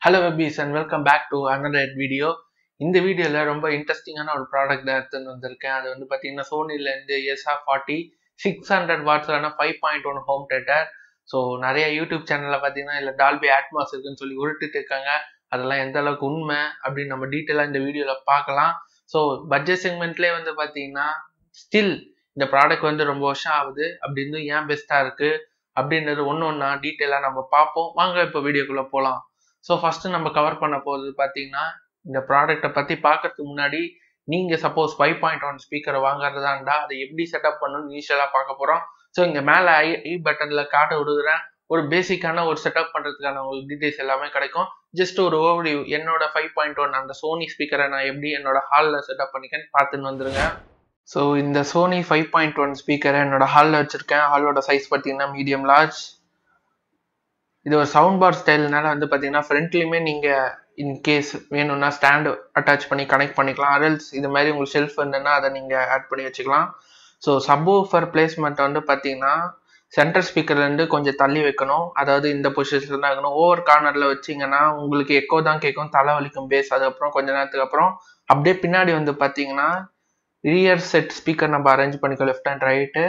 Hello Webbies and welcome back to another video. இந்த வீடியோல ரொம்ப இன்ட்ரெஸ்டிங்கான ஒரு ப்ராடக்ட் தான் எடுத்துன்னு வந்திருக்கேன். அது வந்து பார்த்தீங்கன்னா சோனில இருந்து SA40 600 வாட்ஸான 5.1 ஹோம் தியேட்டர். ஸோ நிறைய யூடியூப் சேனல்ல பார்த்தீங்கன்னா இல்லை டால்பி அட்மாஸ் இருக்குன்னு சொல்லி உருட்டுட்டு இருக்காங்க. அதெல்லாம் எந்த அளவுக்கு உண்மை அப்படின்னு நம்ம டீட்டெயிலாக இந்த வீடியோல பார்க்கலாம். ஸோ பட்ஜெட் செக்மெண்ட்லேயே வந்து பார்த்தீங்கன்னா ஸ்டில் இந்த ப்ராடக்ட் வந்து ரொம்ப வருஷம் ஆகுது அப்படின்னு ஏன் பெஸ்டா இருக்கு அப்படின்றது ஒன்று ஒன்றா டீட்டெயிலாக நம்ம பார்ப்போம். வாங்க இப்போ வீடியோக்குள்ள போகலாம். ஸோ ஃபர்ஸ்ட் நம்ம கவர் பண்ண போகிறது பார்த்தீங்கன்னா இந்த ப்ராடக்ட்டை பற்றி பார்க்கறதுக்கு முன்னாடி நீங்கள் சப்போஸ் 5.1 ஸ்பீக்கரை வாங்குறதா இருந்தால் அதை எப்படி செட்டப் பண்ணணும்னு இனிஷியலாக பார்க்க போகிறோம். ஸோ இங்கே மேலே ஐ பட்டனில் காட்ட விடுகிறேன். ஒரு பேசிக்கான ஒரு செட்டப் பண்ணுறதுக்கான உங்களுக்கு டீட்டெயில்ஸ் எல்லாமே கிடைக்கும். ஜஸ்ட் ஒரு ஓவர்வியூ என்னோட 5.1 அந்த சோனி ஸ்பீக்கரை நான் எப்படி என்னோட ஹாலில் செட்டப் பண்ணிக்கேன்னு பார்த்துன்னு வந்துருங்க. ஸோ இந்த சோனி 5.1 ஸ்பீக்கரை என்னோட ஹாலில் வச்சுருக்கேன். ஹாலோட சைஸ் பார்த்தீங்கன்னா மீடியம் லார்ஜ். இது ஒரு சவுண்ட் பார் ஸ்டைல்னால வந்து பார்த்தீங்கன்னா ஃப்ரண்ட்லேயுமே நீங்கள் இன்கேஸ் வேணும்னா ஸ்டாண்டு அட்டாச் பண்ணி கனெக்ட் பண்ணிக்கலாம். அரல்ஸ் இது மாதிரி உங்களுக்கு ஷெல்ஃப் இருந்ததுன்னா அதை நீங்கள் ஆட் பண்ணி வச்சுக்கலாம். ஸோ சப்வூஃபர் பிளேஸ்மெண்ட் வந்து பார்த்தீங்கன்னா சென்டர் ஸ்பீக்கர்லேருந்து கொஞ்சம் தள்ளி வைக்கணும். அதாவது இந்த பொசிஷன் தான் இருக்கணும். ஓவர் கார்னரில் வச்சிங்கன்னா உங்களுக்கு எக்கோ தான் கேட்கும், தலை வலிக்கும் பேஸ். அதுக்கப்புறம் கொஞ்ச நேரத்துக்கு அப்புறம் அப்படியே பின்னாடி வந்து பார்த்தீங்கன்னா ரியர் செட் ஸ்பீக்கர் நம்ம அரேஞ்ச் பண்ணிக்கோ லெஃப்ட் அண்ட் ரைட்டு.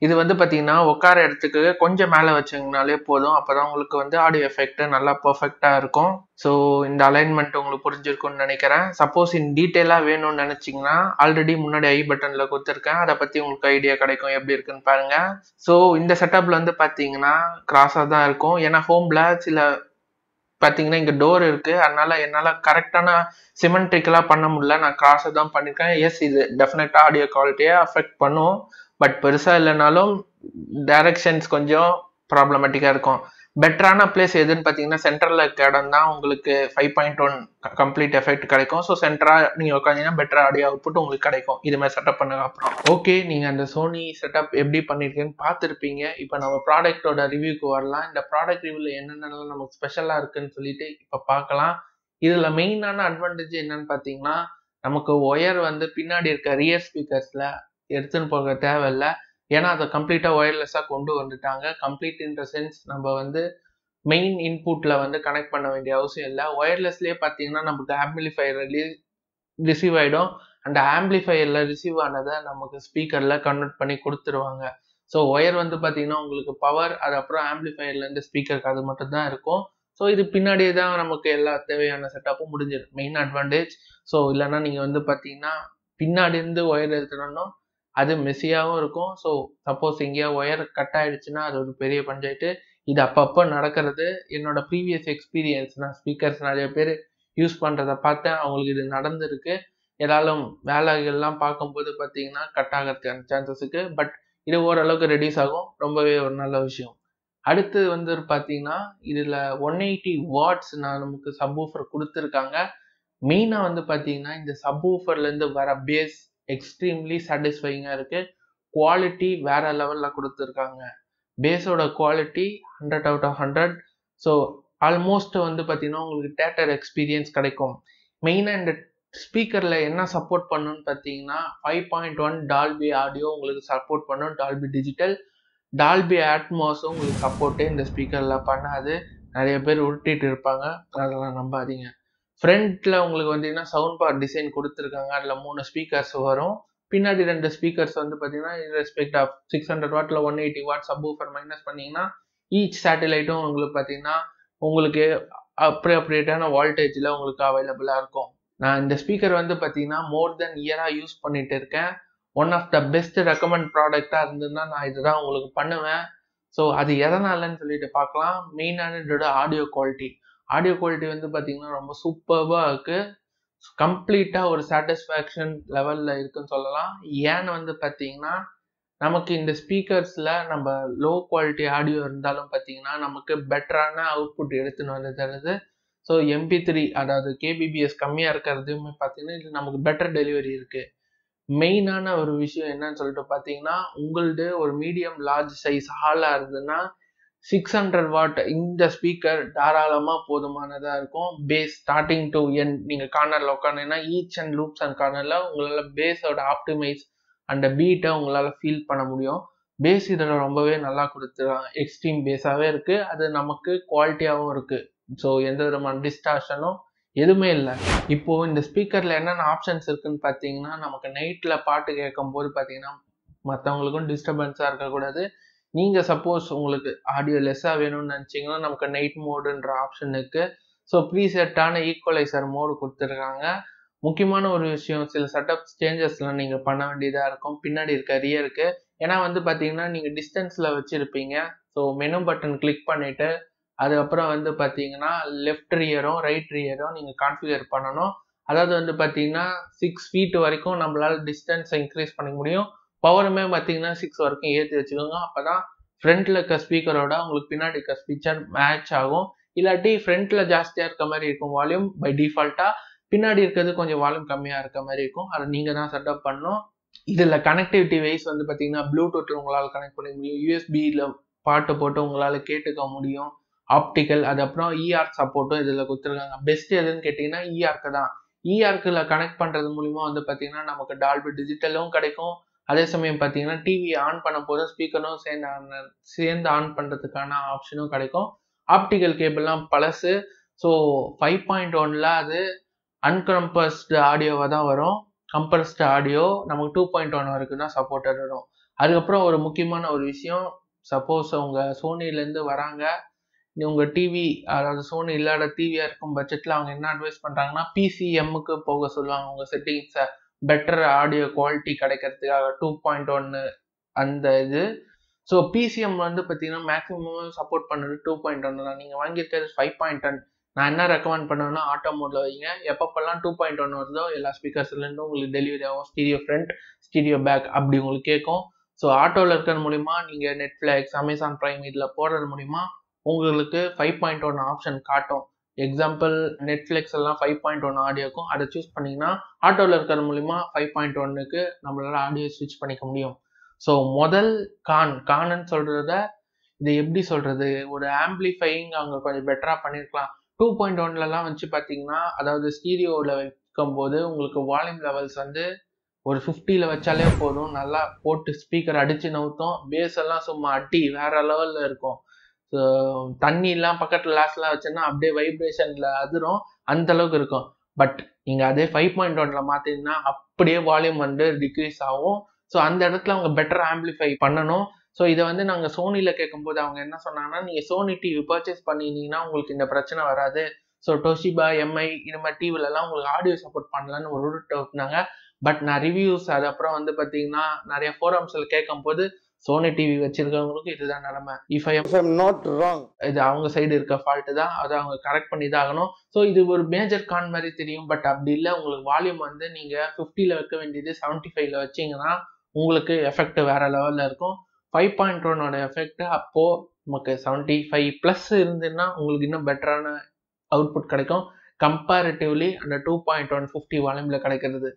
இது வந்து பார்த்தீங்கன்னா உட்கார இடத்துக்கு கொஞ்சம் மேலே வச்சிங்கனாலே போதும். அப்போ தான் உங்களுக்கு வந்து ஆடியோ எஃபெக்ட் நல்லா பர்ஃபெக்டாக இருக்கும். ஸோ இந்த அலைன்மெண்ட் உங்களுக்கு புரிஞ்சிருக்கும்னு நினைக்கிறேன். சப்போஸ் இன் டீட்டெயிலாக வேணும்னு நினச்சிங்கன்னா ஆல்ரெடி முன்னாடி ஐ பட்டனில் கொடுத்துருக்கேன். அதை பற்றி உங்களுக்கு ஐடியா கிடைக்கும் எப்படி இருக்குன்னு பாருங்கள். ஸோ இந்த செட்டப்பில் வந்து பார்த்தீங்கன்னா கிராஸாக தான் இருக்கும். ஏன்னா ஹோமில் சில பார்த்தீங்கன்னா இங்கே டோர் இருக்குது. அதனால என்னால் கரெக்டான சிமெண்ட்ரிக்கலாக பண்ண முடியல. நான் கிராஸை தான் பண்ணியிருக்கேன். எஸ் இது டெஃபினட்டாக ஆடியோ குவாலிட்டியை அஃபெக்ட் பண்ணும். பட் பெருசாக இல்லைனாலும் டைரக்ஷன்ஸ் கொஞ்சம் ப்ராப்ளமேட்டிக்காக இருக்கும். பெட்டரான பிளேஸ் எதுன்னு பார்த்தீங்கன்னா சென்டரில் இருக்க இடம் தான் உங்களுக்கு 5.1 கம்ப்ளீட் எஃபெக்ட் கிடைக்கும். ஸோ சென்டராக நீங்கள் உட்காந்தீங்கன்னா பெட்டர் ஆடியோ அவுட்புட் உங்களுக்கு கிடைக்கும் இது மாதிரி செட்டப் பண்ண அப்புறம். ஓகே, நீங்கள் அந்த சோனி செட்டப் எப்படி பண்ணியிருக்கேன்னு பார்த்துருப்பீங்க. இப்போ நம்ம ப்ராடக்டோட ரிவ்யூக்கு வரலாம். இந்த ப்ராடக்ட் ரிவ்யூவில் என்னென்னலாம் நமக்கு ஸ்பெஷலாக இருக்குன்னு சொல்லிட்டு இப்போ பார்க்கலாம். இதில் மெயினான அட்வான்டேஜ் என்னன்னு பார்த்தீங்கன்னா நமக்கு ஒயர் வந்து பின்னாடி இருக்க ரியர் ஸ்பீக்கர்ஸில் எடுத்துன்னு போக தேவையில்லை. ஏன்னா அதை கம்ப்ளீட்டாக ஒயர்லெஸ்ஸாக கொண்டு வந்துட்டாங்க. கம்ப்ளீட் இன் த சென்ஸ் நம்ம வந்து மெயின் இன்புட்டில் வந்து கனெக்ட் பண்ண வேண்டிய அவசியம் இல்லை. ஒயர்லெஸ்லேயே பார்த்தீங்கன்னா நமக்கு ஆம்பிளிஃபையர் ரிசீவ் ஆகிடும். அந்த ஆம்பிளிஃபையரில் ரிசீவ் ஆனதை நமக்கு ஸ்பீக்கரில் கன்வெர்ட் பண்ணி கொடுத்துருவாங்க. ஸோ ஒயர் வந்து பார்த்தீங்கன்னா உங்களுக்கு பவர், அது அப்புறம் ஆம்பிளிஃபையர்லேருந்து ஸ்பீக்கருக்கு அது மட்டும் தான் இருக்கும். ஸோ இது பின்னாடியே தான் நமக்கு எல்லா தேவையான செட்டப்பும் முடிஞ்சிடும். Main advantage. ஸோ இல்லைன்னா நீங்கள் வந்து பார்த்தீங்கன்னா பின்னாடி இருந்து ஒயர் எடுத்துடணும், அது மெஸ்ஸியாகவும் இருக்கும். ஸோ சப்போஸ் எங்கேயா ஒயர் கட் ஆகிடுச்சுன்னா அது ஒரு பெரிய பஞ்சாயத்து. இது அப்பப்போ நடக்கிறது. என்னோட ப்ரீவியஸ் எக்ஸ்பீரியன்ஸ், நான் ஸ்பீக்கர்ஸ் நிறைய பேர் யூஸ் பண்ணுறதை பார்த்தேன். அவங்களுக்கு இது நடந்திருக்கு. ஏதாலும் வேலைகள்லாம் பார்க்கும்போது பார்த்தீங்கன்னா கட் ஆகிறதுக்கான சான்சஸ் இருக்குது. பட் இது ஓரளவுக்கு ரெடியூஸ் ஆகும். ரொம்பவே ஒரு நல்ல விஷயம். அடுத்து வந்து பார்த்தீங்கன்னா இதில் 180 வாட்ஸ் நமக்கு சப்வூஃபர் கொடுத்துருக்காங்க. மெயினாக வந்து பார்த்தீங்கன்னா இந்த சப்வூஃபர்லேருந்து வர பேஸ் எக்ஸ்ட்ரீம்லி சாட்டிஸ்ஃபைங்காக இருக்குது. குவாலிட்டி வேற லெவலில் கொடுத்துருக்காங்க. பேஸோட quality 100 out of 100. So almost வந்து பார்த்தீங்கன்னா உங்களுக்கு தியேட்டர் எக்ஸ்பீரியன்ஸ் கிடைக்கும். மெயினாக இந்த ஸ்பீக்கரில் என்ன சப்போர்ட் பண்ணணும்னு பார்த்தீங்கன்னா 5.1 டால்பி ஆடியோ உங்களுக்கு சப்போர்ட் பண்ணும். டால்பி டிஜிட்டல், டால்பி அட்மாஸும் உங்களுக்கு சப்போர்ட்டே இந்த ஸ்பீக்கரில் பண்ணாது. நிறைய பேர் உருட்டிட்டு இருப்பாங்க, அதெல்லாம் நம்பாதீங்க. ஃப்ரண்ட்ல உங்களுக்கு வந்தீங்கன்னா சவுண்ட் பார் டிசைன் கொடுத்துருக்காங்க. அதில் 3 ஸ்பீக்கர்ஸ் வரும். பின்னாடி 2 ஸ்பீக்கர்ஸ் வந்து பார்த்தீங்கன்னா ரெஸ்பெக்ட் ஆஃப் 600 வாட்டில் 180 வாட் சப்வூஃபர் மைனஸ் பண்ணிங்கன்னா ஈச் சேட்டலைட்டும் உங்களுக்கு பார்த்தீங்கன்னா உங்களுக்கு அப்ரியான வால்டேஜில் உங்களுக்கு அவைலபிளாக இருக்கும். நான் இந்த ஸ்பீக்கர் வந்து பார்த்தீங்கன்னா மோர் தென் இயராக யூஸ் பண்ணிட்டு இருக்கேன். One of the best recommend ப்ராடக்டாக இருந்ததுன்னா நான் இதுதான் உங்களுக்கு பண்ணுவேன். ஸோ அது எதனாலன்னு சொல்லிட்டு பார்க்கலாம். மெயினான இதோட ஆடியோ குவாலிட்டி. ஆடியோ குவாலிட்டி வந்து பார்த்தீங்கன்னா ரொம்ப சூப்பர்வாக இருக்குது. கம்ப்ளீட்டாக ஒரு சாட்டிஸ்ஃபேக்ஷன் லெவலில் இருக்குன்னு சொல்லலாம். ஏன்னு வந்து பார்த்தீங்கன்னா நமக்கு இந்த ஸ்பீக்கர்ஸில் நம்ம லோ குவாலிட்டி ஆடியோ இருந்தாலும் பார்த்தீங்கன்னா நமக்கு பெட்டரான அவுட்புட் எடுத்துன்னு வந்து தருது. ஸோ MP3 அதாவது KBBS கம்மியாக இருக்கிறதுமே பார்த்தீங்கன்னா இது நமக்கு பெட்டர் டெலிவரி இருக்குது. மெயினான ஒரு விஷயம் என்னன்னு சொல்லிட்டு பார்த்தீங்கன்னா உங்களது ஒரு மீடியம் லார்ஜ் சைஸ் ஹாலாக இருந்ததுன்னா 600 வாட் இந்த ஸ்பீக்கர் தாராளமாக போதுமானதாக இருக்கும். பேஸ் ஸ்டார்டிங் டு எண்ட் நீங்கள் கார்னரில் உட்காந்துன்னா ஈச் அண்ட் லூப்ஸ் அண்ட் கார்னரில் உங்களால் பேஸோட ஆப்டிமைஸ் அந்த பீட்டை உங்களால் ஃபீல் பண்ண முடியும். பேஸ் இதில் ரொம்பவே நல்லா கொடுத்துருக்காங்க. எக்ஸ்ட்ரீம் பேஸாகவே இருக்குது. அது நமக்கு குவாலிட்டியாகவும் இருக்குது. ஸோ எந்த விதமான டிஸ்டார்ஷனும் எதுவுமே இல்லை. இப்போ இந்த ஸ்பீக்கர்ல என்னென்ன ஆப்ஷன்ஸ் இருக்குன்னு பார்த்தீங்கன்னா, நமக்கு நைட்ல பாட்டு கேட்கும் போது பார்த்தீங்கன்னா மற்றவங்களுக்கும் டிஸ்டர்பன்ஸாக இருக்கக்கூடாது. நீங்கள் சப்போஸ் உங்களுக்கு ஆடியோ லெஸ்ஸாக வேணும்னு நினச்சிங்கன்னா நமக்கு நைட் மோடுன்ற ஆப்ஷன் இருக்கு. ஸோ ப்ரீசெட்டான ஈக்குவலைசர் மோடு கொடுத்துருக்காங்க. முக்கியமான ஒரு விஷயம், சில செட்டப் சேஞ்சஸ்லாம் நீங்கள் பண்ண வேண்டியதாக இருக்கும் பின்னாடி இருக்க ரியருக்கு. ஏன்னா வந்து பார்த்தீங்கன்னா நீங்கள் டிஸ்டன்ஸில் வச்சுருப்பீங்க. ஸோ மெனு பட்டன் கிளிக் பண்ணிவிட்டு அதுக்கப்புறம் வந்து பார்த்தீங்கன்னா லெஃப்ட் ரியரும் ரைட் ரியரும் நீங்கள் கான்ஃபிகர் பண்ணணும். அதாவது வந்து பார்த்தீங்கன்னா 6 feet வரைக்கும் நம்மளால் டிஸ்டன்ஸை இன்க்ரீஸ் பண்ணிக்க முடியும். பவருமே பார்த்தீங்கன்னா 6 வரைக்கும் ஏற்றி வச்சுக்கோங்க. அப்போ தான் ஃப்ரண்ட்டில் இருக்க ஸ்பீக்கரோட உங்களுக்கு பின்னாடி இருக்க ஸ்பீக்கர் மேட்ச் ஆகும். இல்லாட்டி ஃப்ரண்ட்டில் ஜாஸ்தியாக இருக்க மாதிரி இருக்கும் வால்யூம் பை டிஃபால்ட்டாக, பின்னாடி இருக்கிறது கொஞ்சம் வால்யூம் கம்மியாக இருக்க மாதிரி இருக்கும். அதை நீங்கள் தான் செட்டப் பண்ணணும். இதில் கனெக்டிவிட்டி வைஸ் வந்து பார்த்தீங்கன்னா ப்ளூடூத் உங்களால் கனெக்ட் பண்ண முடியும், யூஎஸ்பியில் பாட்டு போட்டு உங்களால் கேட்டுக்க முடியும், ஆப்டிக்கல், அது அப்புறம் இஆர்க் சப்போர்ட்டும் இதில் கொடுத்துருக்காங்க. பெஸ்ட் எதுன்னு கேட்டிங்கன்னா இஆர்க்கு தான். இஆர்க்கில் கனெக்ட் பண்ணுறது மூலிமா வந்து பார்த்தீங்கன்னா நமக்கு டால்பி டிஜிட்டலும் கிடைக்கும். அதே சமயம் பார்த்தீங்கன்னா டிவி ஆன் பண்ண போது ஸ்பீக்கரும் சேர்ந்து ஆன் பண்ணுறதுக்கான ஆப்ஷனும் கிடைக்கும். ஆப்டிக்கல் கேபிள்லாம் பழசு. ஸோ 5.1ல் அது அன்கம்ப்ரஸ்டு ஆடியோவாக தான் வரும். கம்ப்ரஸ்டு ஆடியோ நமக்கு 2.1 வரைக்கும் தான் சப்போர்ட்டட் வரும். அதுக்கப்புறம் ஒரு முக்கியமான ஒரு விஷயம், சப்போஸ் அவங்க சோனிலேருந்து வராங்க, உங்கள் டிவி அதாவது சோனி இல்லாத டிவியாக இருக்கும் பட்சத்தில் அவங்க என்ன அட்வைஸ் பண்ணுறாங்கன்னா பிசிஎம்முக்கு போக சொல்லுவாங்க. உங்கள் செட்டிங்ஸை பெட்டர் ஆடியோ குவாலிட்டி கிடைக்கிறதுக்காக 2.1 அந்த இது. ஸோ பிசிஎம் வந்து பார்த்தீங்கன்னா மேக்ஸிமம் சப்போர்ட் பண்ணுறது 2.1 தான். நீங்கள் வாங்கியிருக்கிறது 5.1. நான் என்ன ரெக்கமெண்ட் பண்ணுவேன்னா ஆட்டோ மோடில் வைங்க. எப்பப்பெல்லாம் 2.1 வருதோ எல்லா ஸ்பீக்கர்ஸ்லேருந்தும் உங்களுக்கு டெலிவரி ஆகும். ஸ்டீரியோ ஃப்ரண்ட், ஸ்டீரியோ பேக் அப்படி உங்களுக்கு கேட்கும். ஸோ ஆட்டோவில் இருக்கிறது மூலிமா நீங்கள் நெட்ஃப்ளிக்ஸ், அமேசான் ப்ரைம் இதில் போடுறது மூலிமா உங்களுக்கு 5.1 ஆப்ஷன் காட்டும். எக்ஸாம்பிள் நெட்ஃப்ளிக்ஸ் எல்லாம் 5.1 ஆடியோக்கும் அதை சூஸ் பண்ணிங்கன்னா ஆட்டோவில் இருக்கிறது மூலிமா 5.1க்கு நம்மளால ஆடியோ ஸ்விட்ச் பண்ணிக்க முடியும். ஸோ முதல் கான்னு சொல்கிறத இது எப்படி சொல்கிறது, ஒரு ஆம்பிளிஃபையிங் அவங்க கொஞ்சம் பெட்டராக பண்ணியிருக்கலாம். 2.1லலாம் வச்சு பார்த்தீங்கன்னா அதாவது ஸ்டீரியோவில் வைக்கும்போது உங்களுக்கு வால்யூம் லெவல்ஸ் வந்து ஒரு 50ல் வச்சாலே போதும், நல்லா போட்டு ஸ்பீக்கர் அடித்து நவுத்தும். பேஸ் எல்லாம் சும்மா அடி வேற லெவலில் இருக்கும். ஸோ தண்ணிலாம் பக்கத்தில் லாஸ்ட்லாம் வச்சோன்னா அப்படியே வைப்ரேஷனில் அதிரும், அந்த அளவுக்கு இருக்கும். பட் நீங்கள் அதே 5.1ல் மாற்றிங்கன்னா அப்படியே வால்யூம் வந்து டிக்ரீஸ் ஆகும். ஸோ அந்த இடத்துல அவங்க பெட்டர் ஆம்பிளிஃபை பண்ணணும். ஸோ இதை வந்து நாங்கள் சோனியில் கேட்கும்போது அவங்க என்ன சொன்னாங்கன்னா, நீங்கள் சோனி டிவி பர்ச்சேஸ் பண்ணியிருந்தீங்கன்னா உங்களுக்கு இந்த பிரச்சனை வராது. ஸோ டொஷிபா, எம்ஐ இது மாதிரி டிவிலலாம் உங்களுக்கு ஆடியோ சப்போர்ட் பண்ணலான்னு ஒரு ரூட் விட்டுனாங்க. பட் நான் ரிவ்யூஸ் அது அப்புறம் வந்து பார்த்தீங்கன்னா நிறைய ஃபோரம்ஸில் கேட்கும்போது சோனி டிவி வச்சிருக்கவங்களுக்கு இதுதான் நிலைமை. If I am not wrong, இது அவங்க சைடு இருக்க ஃபால்ட்டு தான், அதை அவங்க கரெக்ட் பண்ணி தான் ஆகணும். ஸோ இது ஒரு மேஜர் கான் மாதிரி தெரியும், பட் அப்படி இல்லை. உங்களுக்கு வால்யூம் வந்து நீங்கள் 50ல் வைக்க வேண்டியது 75ல் வச்சிங்கன்னா உங்களுக்கு எஃபெக்ட் வேற லெவலில் இருக்கும். 5.1ஓட எஃபெக்ட் அப்போது நமக்கு 75+ இருந்துன்னா உங்களுக்கு இன்னும் பெட்டரான அவுட்புட் கிடைக்கும் கம்பேரிட்டிவ்லி அந்த 2.1 50 வால்யூமில் கிடைக்கிறது.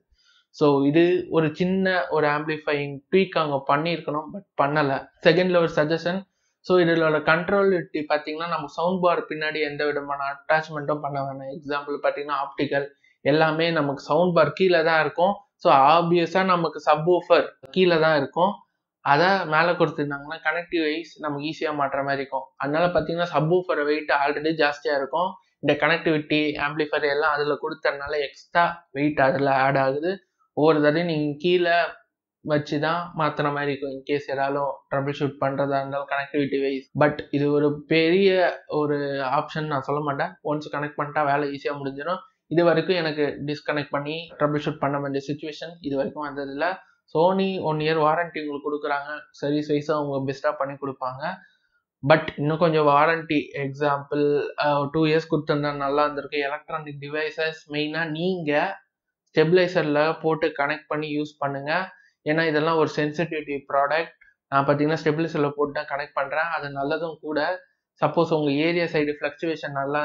ஸோ இது ஒரு சின்ன ஒரு ஆம்பிளிஃபையிங் ட்வீக் அவங்க பண்ணியிருக்கணும், பட் பண்ணலை. செகண்டில் ஒரு சஜஷன், ஸோ இதோட கண்ட்ரோலிட்டி பார்த்தீங்கன்னா நம்ம சவுண்ட் பார் பின்னாடி எந்த விதமான அட்டாச்மெண்ட்டும் பண்ண வேணாம். எக்ஸாம்பிள் பார்த்தீங்கன்னா ஆப்டிக்கல் எல்லாமே நமக்கு சவுண்ட் பார் கீழே தான் இருக்கும். ஸோ ஆப்வியஸாக நமக்கு சப்வூஃபர் கீழே தான் இருக்கும். அதை மேலே கொடுத்துருந்தாங்கன்னா கனெக்டிவ் வைஸ் நமக்கு ஈஸியாக மாட்டுற மாதிரி இருக்கும். அதனால பார்த்தீங்கன்னா சப்வூஃபர் வெயிட் ஆல்ரெடி ஜாஸ்தியாக இருக்கும். இந்த கனெக்டிவிட்டி ஆம்பிளிஃபையர் எல்லாம் அதில் கொடுத்ததுனால எக்ஸ்ட்ரா வெயிட் அதில் ஆட் ஆகுது. ஒவ்வொரு தடையும் நீங்கள் கீழே வச்சு தான் மாற்றுற மாதிரி இருக்கும் இன்கேஸ் ஏதாலும் ட்ரபிள் ஷூட் பண்ணுறதா இருந்தாலும் கனெக்டிவிட்டி வைஸ். பட் இது ஒரு பெரிய ஒரு ஆப்ஷன் நான் சொல்ல மாட்டேன். ஒன்ஸ் கனெக்ட் பண்ணிட்டா வேலை ஈஸியாக முடிஞ்சிடும். இது வரைக்கும் எனக்கு டிஸ்கனெக்ட் பண்ணி ட்ரபிள் ஷூட் பண்ண வேண்டிய சுச்சுவேஷன் இது வரைக்கும் வந்ததில்லை. சோனி 1 year வாரண்ட்டி உங்களுக்கு கொடுக்குறாங்க, சர்வீஸ் வைஸாக அவங்க பெஸ்ட்டாக பண்ணி கொடுப்பாங்க. பட் இன்னும் கொஞ்சம் வாரண்ட்டி எக்ஸாம்பிள் 2 years கொடுத்துருந்தா நல்லா இருந்திருக்கு. எலக்ட்ரானிக் டிவைசஸ் மெயினாக நீங்கள் ஸ்டெபிளைசரில் போட்டு கனெக்ட் பண்ணி யூஸ் பண்ணுங்கள். ஏன்னா இதெல்லாம் ஒரு சென்சிட்டிவிட்டி ப்ராடக்ட். நான் பார்த்தீங்கன்னா ஸ்டெபிளைசரில் போட்டு தான் கனெக்ட் பண்ணுறேன், அது நல்லதும் கூட. சப்போஸ் உங்கள் ஏரியா சைடு ஃப்ளக்சுவேஷன் நல்லா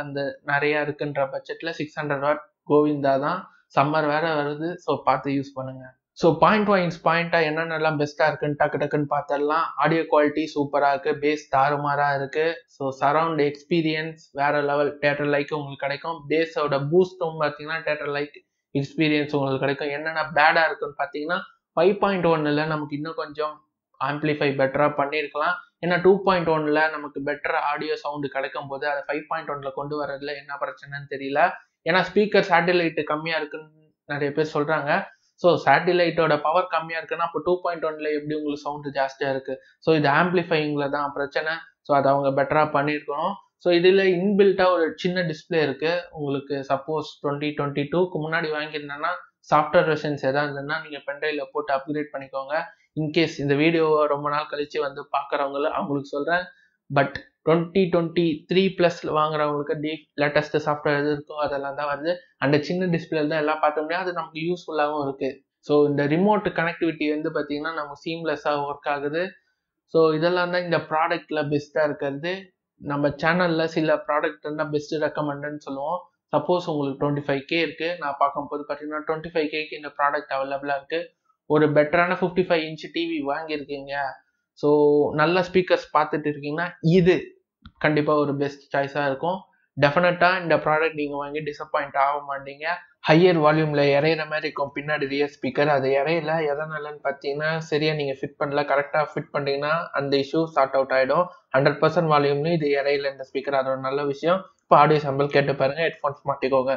நிறையா இருக்குன்ற பட்சத்தில் 600 watt கோவிந்தா தான். சம்மர் வேறு வருது, ஸோ பார்த்து யூஸ் பண்ணுங்கள். ஸோ பாயிண்டாக என்னென்னலாம் பெஸ்ட்டாக இருக்குன்னு டக்குன்னு பார்த்துடலாம். ஆடியோ குவாலிட்டி சூப்பராக இருக்குது, பேஸ் தாறுமாறாக இருக்குது. ஸோ சரவுண்ட் எக்ஸ்பீரியன்ஸ் வேறு லெவல், தேட்டர் லைக் உங்களுக்கு கிடைக்கும். பேஸோட பூஸ்ட்டும் பார்த்தீங்கன்னா தேட்டர் லைக் எக்ஸ்பீரியன்ஸ் உங்களுக்கு கிடைக்கும். என்னென்ன பேடாக இருக்குன்னு பார்த்தீங்கன்னா 5.1ல் நமக்கு இன்னும் கொஞ்சம் ஆம்பிளிஃபை பெட்டராக பண்ணியிருக்கலாம். ஏன்னா 2.1ல நமக்கு பெட்டர் ஆடியோ சவுண்டு கிடைக்கும் போது அதை 5.1ல கொண்டு வரதுல என்ன பிரச்சனைன்னு தெரியல. ஏன்னா ஸ்பீக்கர் சேட்டலைட் கம்மியாக இருக்குன்னு நிறைய பேர் சொல்கிறாங்க. ஸோ சேட்டிலைட்டோட பவர் கம்மியாக இருக்குன்னா அப்போ 2.1ல எப்படி உங்களுக்கு சவுண்டு ஜாஸ்தியாக இருக்குது? ஸோ இது ஆம்பிளிஃபைங்கில் தான் பிரச்சனை. ஸோ அதை அவங்க பெட்டராக பண்ணியிருக்கணும். ஸோ இதில் இன்பில்ட்டாக ஒரு சின்ன டிஸ்பிளே இருக்குது. உங்களுக்கு சப்போஸ் 2022க்கு முன்னாடி வாங்கியிருந்தேன்னா சாஃப்ட்வேர் வெர்ஷன்ஸ் எதாவது இருந்ததுன்னா நீங்கள் பென்ட்ரைவில் போட்டு அப்கிரேட் பண்ணிக்கோங்க. இன்கேஸ் இந்த வீடியோவை ரொம்ப நாள் கழித்து வந்து பார்க்குறவங்கள அவங்களுக்கு சொல்கிறேன். பட் 2023+ வாங்குறவங்களுக்கு லேட்டஸ்ட் சாஃப்ட்வேர் எது இருக்கோ அதெல்லாம் தான் வந்து அந்த சின்ன டிஸ்பிளே தான் எல்லாம் பார்த்த முடியாது. அது நமக்கு யூஸ்ஃபுல்லாகவும் இருக்குது. ஸோ இந்த ரிமோட் கனெக்டிவிட்டி வந்து பார்த்தீங்கன்னா நமக்கு சீம்லெஸ்ஸாக ஒர்க் ஆகுது. ஸோ இதெல்லாம் தான் இந்த ப்ராடக்டில் பெஸ்ட்டாக இருக்கிறது. நம்ம சேனலில் சில ப்ராடக்ட் இருந்தால் பெஸ்ட்டு ரெக்கமெண்டுன்னு சொல்லுவோம். சப்போஸ் உங்களுக்கு 25K இருக்குது, நான் பார்க்கும்போது பார்த்தீங்கன்னா 25Kக்கு இந்த ப்ராடக்ட் அவைலபிளாக இருக்குது. ஒரு பெட்டரான 55 இன்ச் டிவி வாங்கியிருக்கீங்க, ஸோ நல்ல ஸ்பீக்கர்ஸ் பார்த்துட்டு இருக்கீங்கன்னா இது கண்டிப்பாக ஒரு பெஸ்ட் சாய்ஸாக இருக்கும். டெஃபினட்டாக இந்த ப்ராடக்ட் நீங்கள் வாங்கி டிசப்பாயிண்ட் ஆக மாட்டீங்க. ஹையர் வால்யூமில் இறையிற மாதிரி இருக்கும் பின்னாடி ரியர் ஸ்பீக்கர். அது இறையில எதனாலன்னு பார்த்தீங்கன்னா சரியாக நீங்கள் ஃபிட் பண்ணல. கரெக்டாக ஃபிட் பண்ணிட்டீங்கன்னா அந்த இஷ்யூ சார்ட் அவுட் ஆகிடும். 100% வால்யூம்லையும் இது இறையில இந்த ஸ்பீக்கர், அது ஒரு நல்ல விஷயம். இப்போ ஆடியோ சாம்பிள் கேட்டு பாருங்கள், ஹெட்ஃபோன்ஸ் மாட்டிக்கோங்க.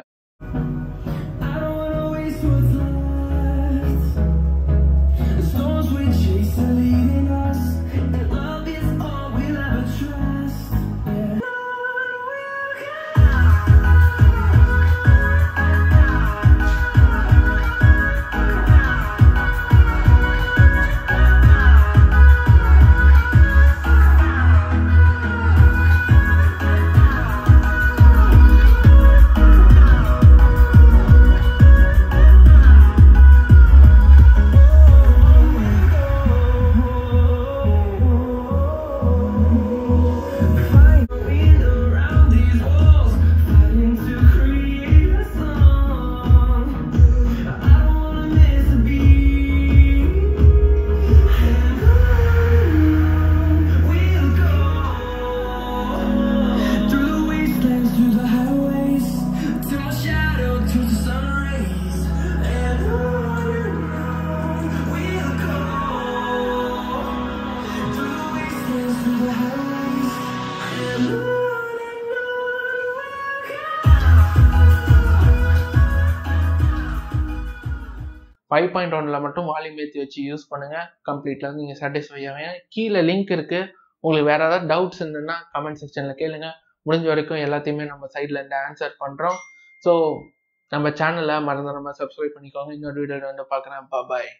ஃபைவ் 5.1ல மட்டும் வால்யூம் ஏற்றி வச்சு யூஸ் பண்ணுங்கள். கம்ப்ளீட்டாக நீங்கள் சாட்டிஸ்ஃபை ஆவீங்க. கீழே லிங்க் இருக்குது. உங்களுக்கு வேறு ஏதாவது டவுட்ஸ் இருந்ததுன்னா கமெண்ட் செக்ஷனில் கேளுங்க. முடிஞ்ச வரைக்கும் எல்லாத்தையுமே நம்ம சைடில் இருந்து ஆன்சர் பண்ணுறோம். ஸோ நம்ம சேனலை மறந்துடாமல் சப்ஸ்கிரைப் பண்ணிக்கோங்க. இன்னொரு வீடியோவில் வந்து பார்க்குறேன். பாய்.